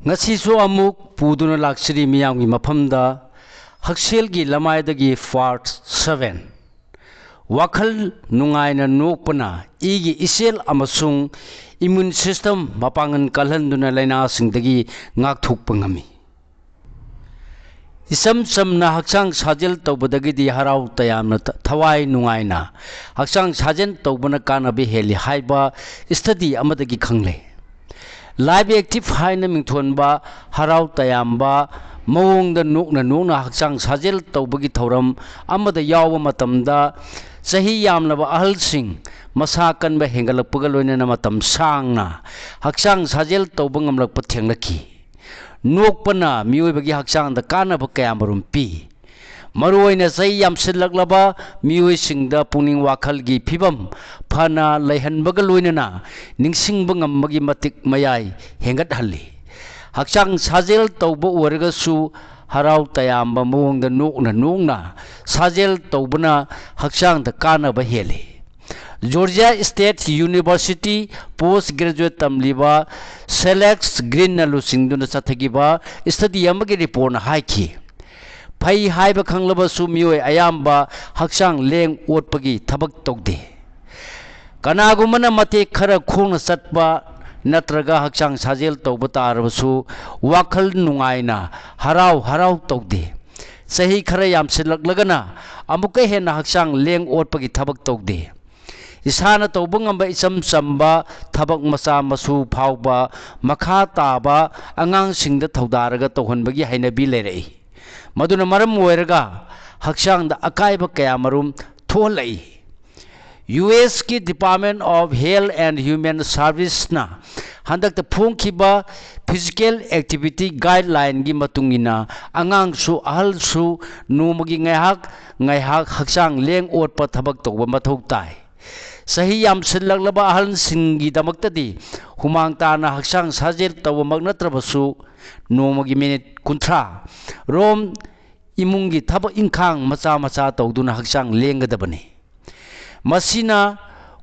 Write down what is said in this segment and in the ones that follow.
ngasisu amuk puduna laksiri miyamgi mafamda hakselgi lamaidagi part 7 wakhal nungaina nokpana igi isel amasung immune system mapangan kalhanduna laina singdagi ngakthokpa ngami isam samna hakchang sajel tawbadagi harau tayamna thawai nungaina hakchang sajen tawbana kanabi heli haiba study amadagi khangle live active haina mingthonba harau tayamba mawongda nokna hakchang sajel tawbagi thoram amada yawa matamda sahi yamlaba ahalsing masa kanba hengalakpaga loinana matam sangna hakchang sajel tawba ngamlakpa thenglaki nokpana miyoibagi hakchang da kanaba kayamarum pi maruoina sai yamsillaklaba miyoisingda puning wakhalgi phibam phana laihanbaga loinana ningsingba ngammagi matik mayai hengat halli hakchang sajel tawba waragasu harau tayamba mawongda nokna sajel tawbana hakchang da kanaba heli Georgia State University postgraduate tamliba Selex Green nalusingduna sathagiba study amagi report na haiki phai haiba khanglaba su mioi ayamba hakchang leng otpagi thabak tokde kanagumana mate khara khongna satpa natraga hakchang sajel tawba tarbasu wakhal nungaina harau tokde sahi khara yamsilaklagana amuka hena hakchang leng otpagi thabak tokde isana tawba ngamba isam samba thabak macha masu phawba makha taba angang singda thaudaraga tawhanbagi hainabi lerai maduna maram oiraga hakchang da akaiba kayamarum tholai US ki Department of Health and Human Service na handak ta phongkhiba physical activity guideline gi matungina angang su ahal su numagi ngaihak hakchang leng otpa thabak tawba mathau tai sahi yam sillaklaba ahal singi damaktadi humang tana hakchang sajel tawba magnatrabasu nomagi minute kunthra rom imungi thaba ingkhang macha tawduna hakchang lenggadabani masina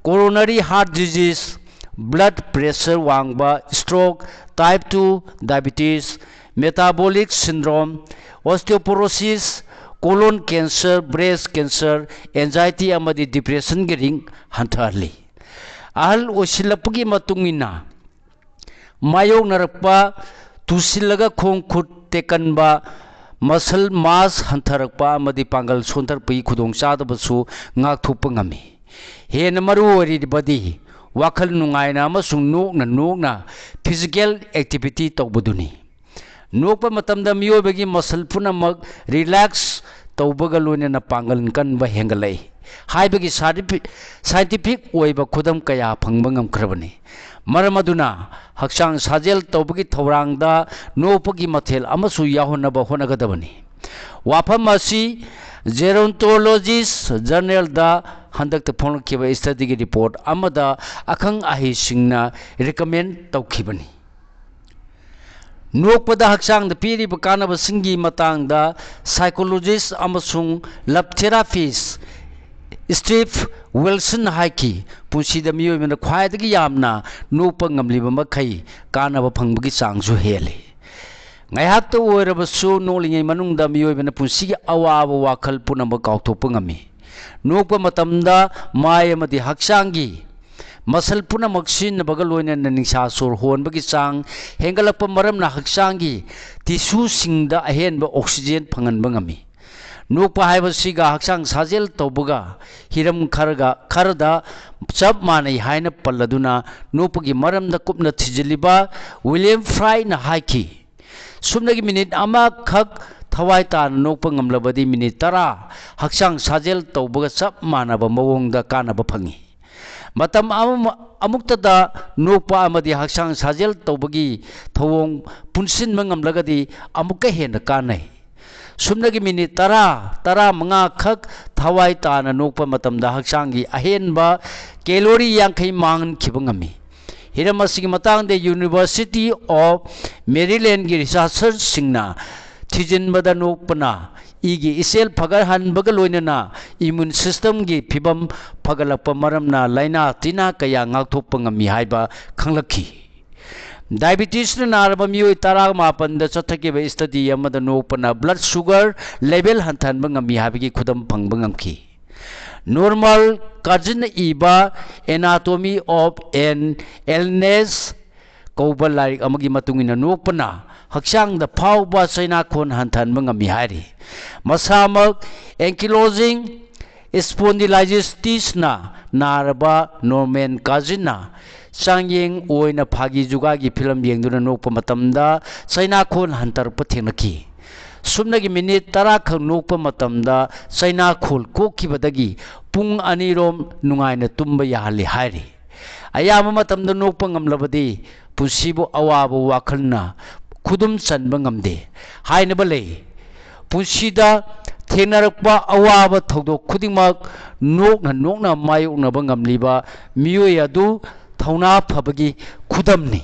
coronary heart disease blood pressure wangba stroke type 2 diabetes metabolic syndrome osteoporosis colon cancer breast cancer anxiety amadi depression gering hantarli ahal osilapgi matungina mayok narakpa tusilaga khong khut tekanba muscle mass hantarakpa amadi pangal sontarpai khudong chadabasu ngakthokpa ngami hena maru oribadi wakhal nungaina amasung nokna physical activity tawbaduni nokpa matamda miyobagi muscle punamak relax tawbaga loinana pangal kanba hengalai haibagi scientific oiba khudam kaya phangba ngamkhrabani maramaduna hakchang sajel tawbagi thorangda nopagi mathel amasu yahonaba honagadabani wafam asi gerontologist journal da handakta phonkiba study gi report amada akhang ahi singna recommend tawkhibani nokpada hakchang da piriba kanaba singi matangda psychologist amasung love therapist Steve Wilson haiki punsida miyoimena khwaidagi yamna nokpa ngamliba makhai kanaba phangbagi changsu heli ngaihakta oirabasu nolingei manungda miyoimena punsigi awaba wakhal punamba kauthokpa ngami nokpa matamda mai amadi hakchangi masal punamak sinnabaga loinana ningsha sor honbagi chang hengalakpa maramna hakchangi tissue singda ahenba oxygen phanganba ngami nokpa haibasiga hakchang sajel tawbaga hiram kharada chap manai haina palladuna nokpagi maramda kupna thijiliba William Fry na haiki sumnagi minute ama khak thawai tan nokpa ngamlabadi minute 10 hakchang sajel tawbaga chap manaba mawongda kanaba phangi matam amuktada nokpa amadi hakchang sajel tawbagi thawong punsin mangamlagadi amukka hena kanai sumnagi minute 10 manga khak thawai tana nokpa matamda hakchangi ahenba calorie yankai mangan khibangami hiramasigi matangde University of Maryland gi researchers singna thijinbada nokpana igi isel phagar hanbaga loinana immune system gi phibam phagalakpa maramna laina tina kaya ngakthokpa ngami haiba khanglakhi diabetes नारब मियोय तरा मापन चथकीब study नोपना blood sugar level हंथन ngami habigi khudam phangba ngamki normal kajin iba anatomy of an illness kouba larik amagi matungina nokpana haksang da phawba saina khon hanthan ngami hari masamak ankylosing spondylitis na naraba norman kajina changyeng oina phagi juga gi film yengduna nokpa matamda saina khon hantar pathengaki sumnagi minute 10 khang nokpa matamda saina khol kokibadagi pung anirom nungaina tumba yahali hairi ayama matamda nokpa ngamlabadi pusibu awabu wakhalna khudum chanba ngamde hainaba lei pusida थेनरक्पा अवाब थौदोक खुदिंगमक नोकना मायोकनबा ngamliba मियोय अदु थौना फबगी खुदमनी।